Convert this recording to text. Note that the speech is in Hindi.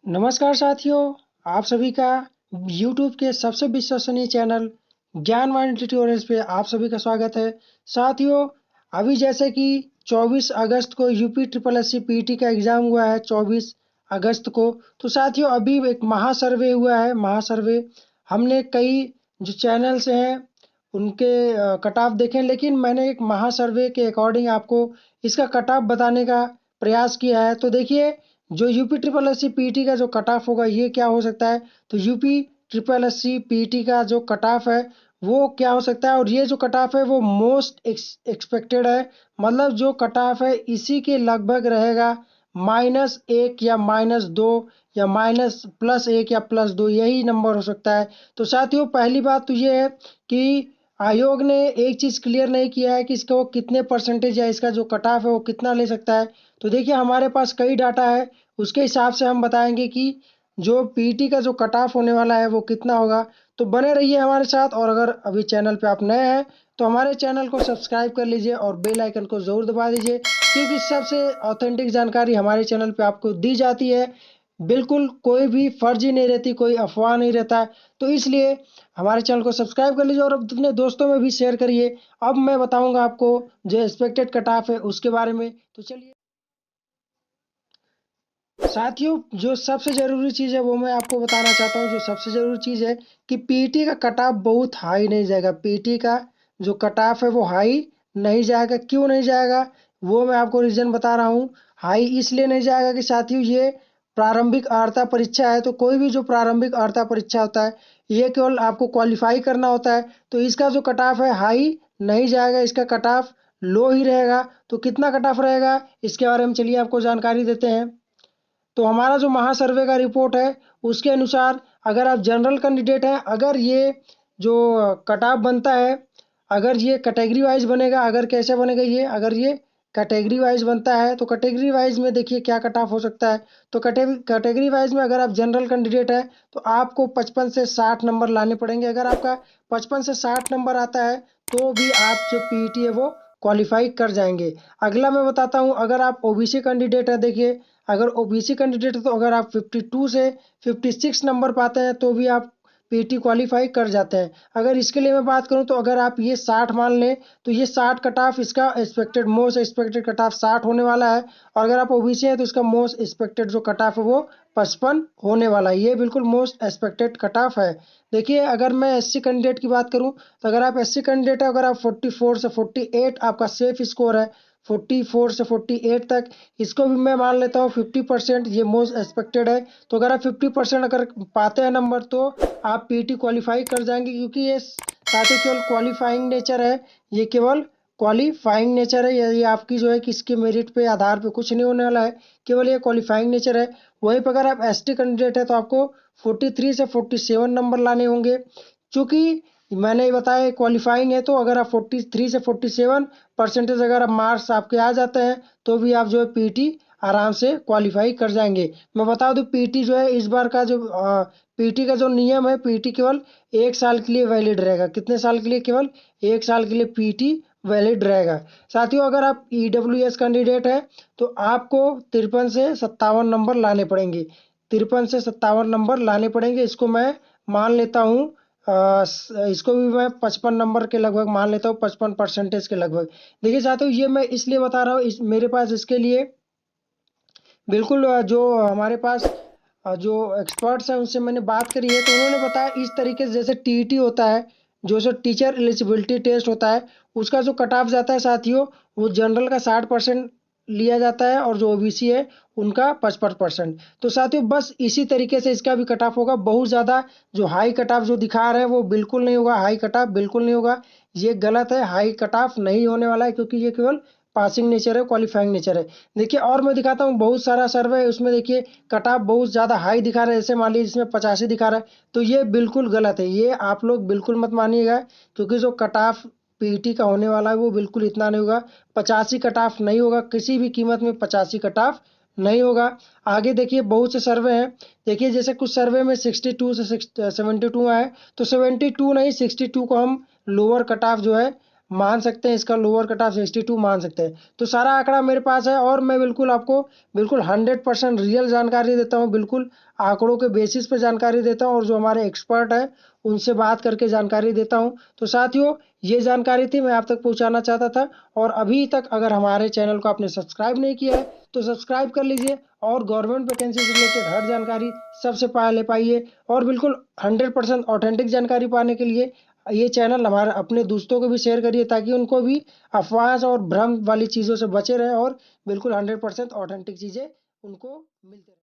नमस्कार साथियों, आप सभी का YouTube के सबसे विश्वसनीय चैनल ज्ञानवाणी ट्यूटोरियल्स पे आप सभी का स्वागत है। साथियों, अभी जैसे कि 24 अगस्त को UP triple S C PT का एग्ज़ाम हुआ है 24 अगस्त को। तो साथियों, अभी एक महासर्वे हुआ है। महासर्वे हमने कई जो चैनल्स हैं उनके कट ऑफ देखे, लेकिन मैंने एक महासर्वे के अकॉर्डिंग आपको इसका कट ऑफ बताने का प्रयास किया है। तो देखिए, जो UP triple S C PT का जो कट ऑफ होगा ये क्या हो सकता है। तो UP triple S C PT का जो कट ऑफ है वो क्या हो सकता है, और ये जो कट ऑफ है वो मोस्ट एक्सपेक्टेड है। मतलब जो कट ऑफ है इसी के लगभग रहेगा, -1 या -2 या +1 या +2, यही नंबर हो सकता है। तो साथियों, पहली बात तो ये है कि आयोग ने एक चीज़ क्लियर नहीं किया है कि इसका वो कितने परसेंटेज या इसका जो कट ऑफ है वो कितना ले सकता है। तो देखिए, हमारे पास कई डाटा है, उसके हिसाब से हम बताएंगे कि जो पीटी का जो कट ऑफ होने वाला है वो कितना होगा। तो बने रहिए हमारे साथ, और अगर अभी चैनल पे आप नए हैं तो हमारे चैनल को सब्सक्राइब कर लीजिए और बेल आइकन को ज़रूर दबा दीजिए, क्योंकि सबसे ऑथेंटिक जानकारी हमारे चैनल पे आपको दी जाती है। बिल्कुल कोई भी फर्जी नहीं रहती, कोई अफवाह नहीं रहता है। तो इसलिए हमारे चैनल को सब्सक्राइब कर लीजिए और अपने दोस्तों में भी शेयर करिए। अब मैं बताऊंगा आपको जो एक्सपेक्टेड कट ऑफ है उसके बारे में। तो चलिए साथियों, जो सबसे ज़रूरी चीज़ है वो मैं आपको बताना चाहता हूँ। जो सबसे ज़रूरी चीज़ है कि पीटी का कट ऑफ बहुत हाई नहीं जाएगा। पीटी का जो कट ऑफ है वो हाई नहीं जाएगा। क्यों नहीं जाएगा वो मैं आपको रीज़न बता रहा हूँ। हाई इसलिए नहीं जाएगा कि साथियों, ये प्रारंभिक अर्हता परीक्षा है। तो कोई भी जो प्रारंभिक अर्हता परीक्षा होता है ये केवल आपको क्वालिफाई करना होता है। तो इसका जो कट ऑफ है हाई नहीं जाएगा, इसका कट ऑफ लो ही रहेगा। तो कितना कट ऑफ रहेगा इसके बारे में चलिए आपको जानकारी देते हैं। तो हमारा जो महासर्वे का रिपोर्ट है उसके अनुसार, अगर आप जनरल कैंडिडेट हैं, अगर ये जो कट ऑफ बनता है, अगर ये कैटेगरी वाइज बनेगा, अगर कैसे बनेगा ये, अगर ये कैटेगरी वाइज बनता है तो कैटेगरी वाइज में देखिए क्या कट ऑफ हो सकता है। तो कैटेगरी वाइज में अगर आप जनरल कैंडिडेट हैं तो आपको 55 से 60 नंबर लाने पड़ेंगे। अगर आपका 55 से 60 नंबर आता है तो भी आप जो पीईटी है वो क्वालिफाई कर जाएंगे। अगला मैं बताता हूँ, अगर आप ओबीसी कैंडिडेट है, देखिए अगर ओबीसी कैंडिडेट है तो अगर आप 52 से 56 नंबर पाते हैं तो भी आप पीटी क्वालिफाई कर जाते हैं। अगर इसके लिए मैं बात करूं तो अगर आप ये 60 मान लें तो ये 60 कट ऑफ, इसका expected most expected cut off 60 होने वाला है। और अगर आप ओबीसी हैं तो इसका मोस्ट एक्सपेक्टेड जो कट ऑफ है वो 55 होने वाला है। ये बिल्कुल मोस्ट एक्सपेक्टेड कट ऑफ है। देखिए, अगर मैं एससी कैंडिडेट की बात करूं तो अगर आप एससी कैंडिडेट है, अगर आप 44 से 48 आपका सेफ स्कोर है, 44 से 48 तक, इसको भी मैं मान लेता हूँ 50%, ये मोस्ट एक्सपेक्टेड है। तो अगर आप 50% अगर पाते हैं नंबर तो आप पीटी क्वालिफाई कर जाएंगे, क्योंकि ये साथ ही केवल क्वालिफाइंग नेचर है। ये केवल क्वालिफाइंग नेचर है, ये आपकी जो है कि इसके मेरिट पे आधार पे कुछ नहीं होने वाला है, केवल ये क्वालिफाइंग नेचर है। वहीं पर अगर आप एसटी कैंडिडेट है तो आपको 43 से 47 नंबर लाने होंगे। चूंकि मैंने ये बताया क्वालिफाइंग है, तो अगर आप 43 से 47 परसेंटेज अगर आप मार्क्स आपके आ जाते हैं तो भी आप जो है पीटी आराम से क्वालिफाई कर जाएंगे। मैं बता दूं, पीटी जो है इस बार का जो पीटी का जो नियम है, पीटी केवल 1 साल के लिए वैलिड रहेगा। कितने साल के लिए? केवल 1 साल के लिए पीटी वैलिड रहेगा। साथियों, अगर आप ईडब्ल्यूएस कैंडिडेट है तो आपको 53 से 57 नंबर लाने पड़ेंगे। 53 से 57 नंबर लाने पड़ेंगे, इसको मैं मान लेता हूँ। इसको भी मैं 55 नंबर के लगभग मान लेता हूँ, 55 परसेंटेज के लगभग। देखिए साथियों, ये मैं इसलिए बता रहा हूँ, मेरे पास इसके लिए बिल्कुल जो हमारे पास जो एक्सपर्ट्स हैं उनसे मैंने बात करी है, तो उन्होंने बताया इस तरीके से, जैसे टीईटी होता है, जो टीचर एलिजिबिलिटी टेस्ट होता है, उसका जो कट ऑफ जाता है साथियों, वो जनरल का 60% लिया जाता है और जो ओबीसी है उनका 55%। तो साथियों, बस इसी तरीके से इसका भी कट ऑफ होगा। बहुत ज़्यादा जो हाई कट ऑफ जो दिखा रहे हैं वो बिल्कुल नहीं होगा, हाई कट ऑफ बिल्कुल नहीं होगा, ये गलत है। हाई कट ऑफ नहीं होने वाला है, क्योंकि ये केवल पासिंग नेचर है, क्वालिफाइंग नेचर है। देखिए, और मैं दिखाता हूँ बहुत सारा सर्वे है, उसमें देखिए कट ऑफ बहुत ज़्यादा हाई दिखा रहा है। जैसे मान लीजिए इसमें 85 दिखा रहा है, तो ये बिल्कुल गलत है, ये आप लोग बिल्कुल मत मानिएगा। क्योंकि जो कट ऑफ पीटी का होने वाला है वो बिल्कुल इतना नहीं होगा। 85 कट ऑफ नहीं होगा, किसी भी कीमत में 85 कट ऑफ नहीं होगा। आगे देखिए बहुत से सर्वे हैं। देखिए, जैसे कुछ सर्वे में 62 से 72 आए, तो 72 नहीं, 62 को हम लोअर कट ऑफ जो है मान सकते हैं, इसका लोअर कट ऑफ 62 मान सकते हैं। तो सारा आंकड़ा मेरे पास है और मैं बिल्कुल आपको बिल्कुल 100% रियल जानकारी देता हूँ, बिल्कुल आंकड़ों के बेसिस पे जानकारी देता हूँ और जो हमारे एक्सपर्ट है उनसे बात करके जानकारी देता हूँ। तो साथियों, ये जानकारी थी, मैं आप तक पहुँचाना चाहता था। और अभी तक अगर हमारे चैनल को आपने सब्सक्राइब नहीं किया है तो सब्सक्राइब कर लीजिए और गवर्नमेंट वैकेंसी से रिलेटेड हर जानकारी सबसे पहले पाइए। और बिल्कुल 100% ऑथेंटिक जानकारी पाने के लिए ये चैनल हमारे अपने दोस्तों को भी शेयर करिए, ताकि उनको भी अफवाह और भ्रम वाली चीज़ों से बचे रहे और बिल्कुल 100% ऑथेंटिक चीज़ें उनको मिलते रहे।